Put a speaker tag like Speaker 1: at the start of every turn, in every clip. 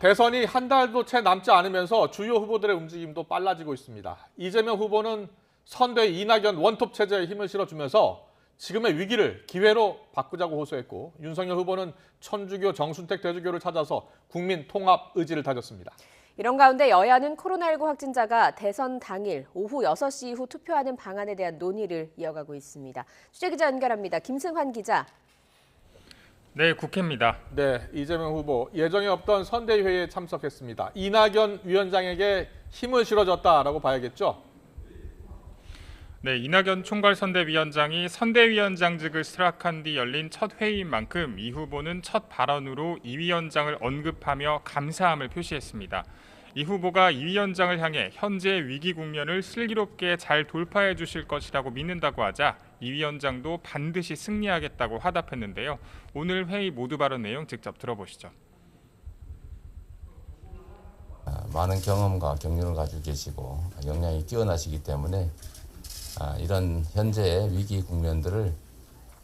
Speaker 1: 대선이 한 달도 채 남지 않으면서 주요 후보들의 움직임도 빨라지고 있습니다. 이재명 후보는 선대 이낙연 원톱 체제에 힘을 실어주면서 지금의 위기를 기회로 바꾸자고 호소했고, 윤석열 후보는 천주교 정순택 대주교를 찾아서 국민 통합 의지를 다졌습니다.
Speaker 2: 이런 가운데 여야는 코로나19 확진자가 대선 당일 오후 6시 이후 투표하는 방안에 대한 논의를 이어가고 있습니다. 취재기자 연결합니다. 김승환 기자.
Speaker 3: 네, 국회입니다.
Speaker 1: 네, 이재명 후보 예정에 없던 선대회에 참석했습니다. 이낙연 위원장에게 힘을 실어줬다라고 봐야겠죠?
Speaker 3: 네, 이낙연 총괄선대위원장이 선대위원장직을 수락한 뒤 열린 첫 회의인 만큼 이 후보는 첫 발언으로 이 위원장을 언급하며 감사함을 표시했습니다. 이 후보가 이 위원장을 향해 현재 위기 국면을 슬기롭게 잘 돌파해 주실 것이라고 믿는다고 하자 이 위원장도 반드시 승리하겠다고 화답했는데요. 오늘 회의 모두 발언 내용 직접 들어보시죠.
Speaker 4: 많은 경험과 경륜을 가지고 계시고 역량이 뛰어나시기 때문에 이런 현재의 위기 국면들을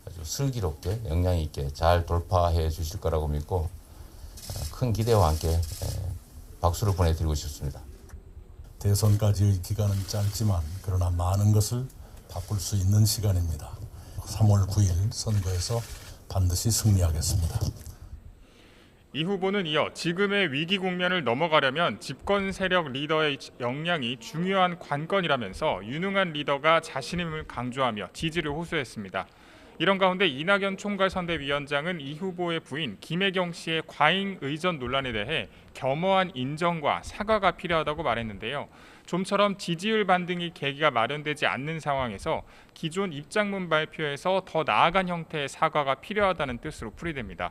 Speaker 4: 아주 슬기롭게 역량 있게 잘 돌파해 주실 거라고 믿고 큰 기대와 함께 박수를 보내드리고 싶습니다.
Speaker 5: 대선까지의 기간은 짧지만 그러나 많은 것을 바꿀 수 있는 시간입니다. 3월 9일 선거에서 반드시 승리하겠습니다.
Speaker 3: 이 후보는 이어 지금의 위기 국면을 넘어가려면 집권 세력 리더의 역량이 중요한 관건이라면서 유능한 리더가 자신임을 강조하며 지지를 호소했습니다. 이런 가운데 이낙연 총괄선대위원장은 이 후보의 부인 김혜경 씨의 과잉 의전 논란에 대해 겸허한 인정과 사과가 필요하다고 말했는데요. 좀처럼 지지율 반등이 계기가 마련되지 않는 상황에서 기존 입장문 발표에서 더 나아간 형태의 사과가 필요하다는 뜻으로 풀이됩니다.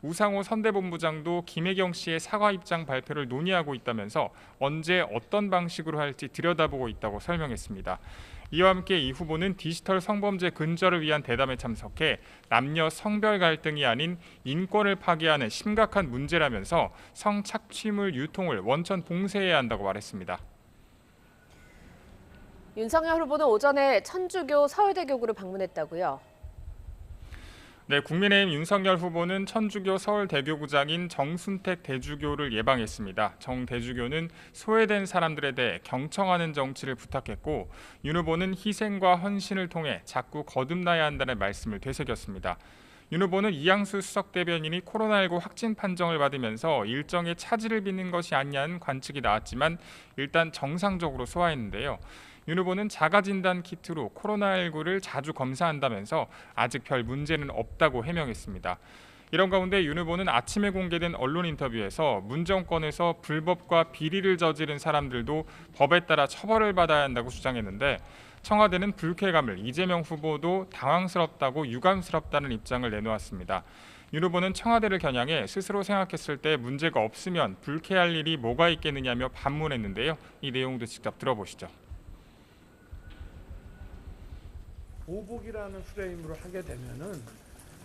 Speaker 3: 우상호 선대본부장도 김혜경 씨의 사과 입장 발표를 논의하고 있다면서 언제 어떤 방식으로 할지 들여다보고 있다고 설명했습니다. 이와 함께 이 후보는 디지털 성범죄 근절을 위한 대담에 참석해 남녀 성별 갈등이 아닌 인권을 파괴하는 심각한 문제라면서 성착취물 유통을 원천 봉쇄해야 한다고 말했습니다.
Speaker 2: 윤석열 후보는 오전에 천주교 서울대교구를 방문했다고요.
Speaker 3: 네, 국민의힘 윤석열 후보는 천주교 서울대교구장인 정순택 대주교를 예방했습니다. 정 대주교는 소외된 사람들에 대해 경청하는 정치를 부탁했고, 윤 후보는 희생과 헌신을 통해 자꾸 거듭나야 한다는 말씀을 되새겼습니다. 윤 후보는 이양수 수석 대변인이 코로나19 확진 판정을 받으면서 일정에 차질을 빚는 것이 아니냐는 관측이 나왔지만 일단 정상적으로 소화했는데요. 윤 후보는 자가진단 키트로 코로나19를 자주 검사한다면서 아직 별 문제는 없다고 해명했습니다. 이런 가운데 윤 후보는 아침에 공개된 언론 인터뷰에서 문 정권에서 불법과 비리를 저지른 사람들도 법에 따라 처벌을 받아야 한다고 주장했는데, 청와대는 불쾌감을, 이재명 후보도 당황스럽다고 유감스럽다는 입장을 내놓았습니다. 윤 후보는 청와대를 겨냥해 스스로 생각했을 때 문제가 없으면 불쾌할 일이 뭐가 있겠느냐며 반문했는데요. 이 내용도 직접 들어보시죠.
Speaker 6: 보복이라는 프레임으로 하게 되면은,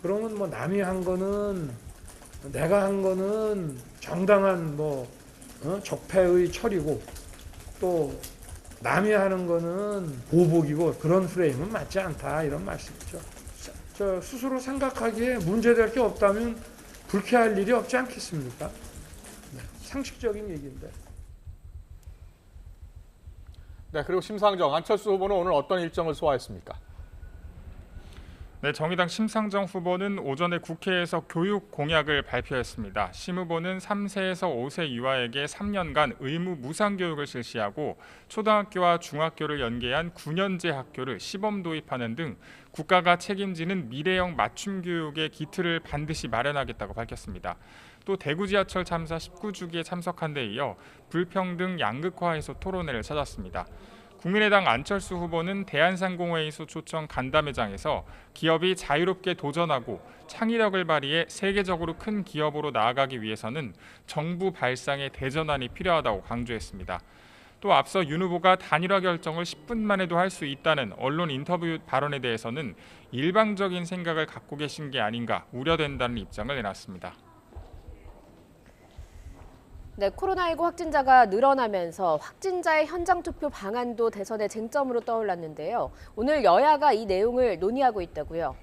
Speaker 6: 그러면 뭐 남이 한 거는, 내가 한 거는 정당한 적폐의 처리고, 또 남이 하는 거는 보복이고, 그런 프레임은 맞지 않다, 이런 말씀이죠. 저 스스로 생각하기에 문제될 게 없다면 불쾌할 일이 없지 않겠습니까? 네, 상식적인 얘기인데.
Speaker 1: 네, 그리고 심상정, 안철수 후보는 오늘 어떤 일정을 소화했습니까?
Speaker 3: 네, 정의당 심상정 후보는 오전에 국회에서 교육 공약을 발표했습니다. 심 후보는 3세에서 5세 유아에게 3년간 의무 무상교육을 실시하고 초등학교와 중학교를 연계한 9년제 학교를 시범 도입하는 등 국가가 책임지는 미래형 맞춤 교육의 기틀을 반드시 마련하겠다고 밝혔습니다. 또 대구 지하철 참사 19주기에 참석한 데 이어 불평등 양극화 해소 토론회를 찾았습니다. 국민의당 안철수 후보는 대한상공회의소 초청 간담회장에서 기업이 자유롭게 도전하고 창의력을 발휘해 세계적으로 큰 기업으로 나아가기 위해서는 정부 발상의 대전환이 필요하다고 강조했습니다. 또 앞서 윤 후보가 단일화 결정을 10분 만에도 할 수 있다는 언론 인터뷰 발언에 대해서는 일방적인 생각을 갖고 계신 게 아닌가 우려된다는 입장을 내놨습니다.
Speaker 2: 네, 코로나19 확진자가 늘어나면서 확진자의 현장 투표 방안도 대선의 쟁점으로 떠올랐는데요. 오늘 여야가 이 내용을 논의하고 있다고요.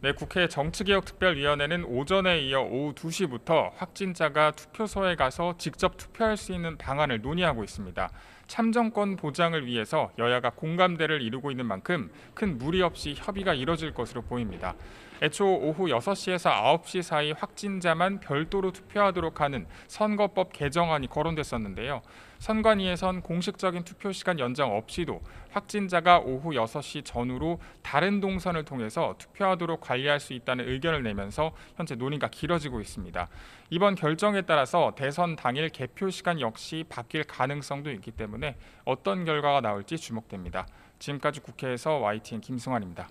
Speaker 3: 네, 국회 정치개혁특별위원회는 오전에 이어 오후 2시부터 확진자가 투표소에 가서 직접 투표할 수 있는 방안을 논의하고 있습니다. 참정권 보장을 위해서 여야가 공감대를 이루고 있는 만큼 큰 무리 없이 협의가 이뤄질 것으로 보입니다. 애초 오후 6시에서 9시 사이 확진자만 별도로 투표하도록 하는 선거법 개정안이 거론됐었는데요. 선관위에선 공식적인 투표 시간 연장 없이도 확진자가 오후 6시 전후로 다른 동선을 통해서 투표하도록 관리할 수 있다는 의견을 내면서 현재 논의가 길어지고 있습니다. 이번 결정에 따라서 대선 당일 개표 시간 역시 바뀔 가능성도 있기 때문에 어떤 결과가 나올지 주목됩니다. 지금까지 국회에서 YTN 김승환입니다.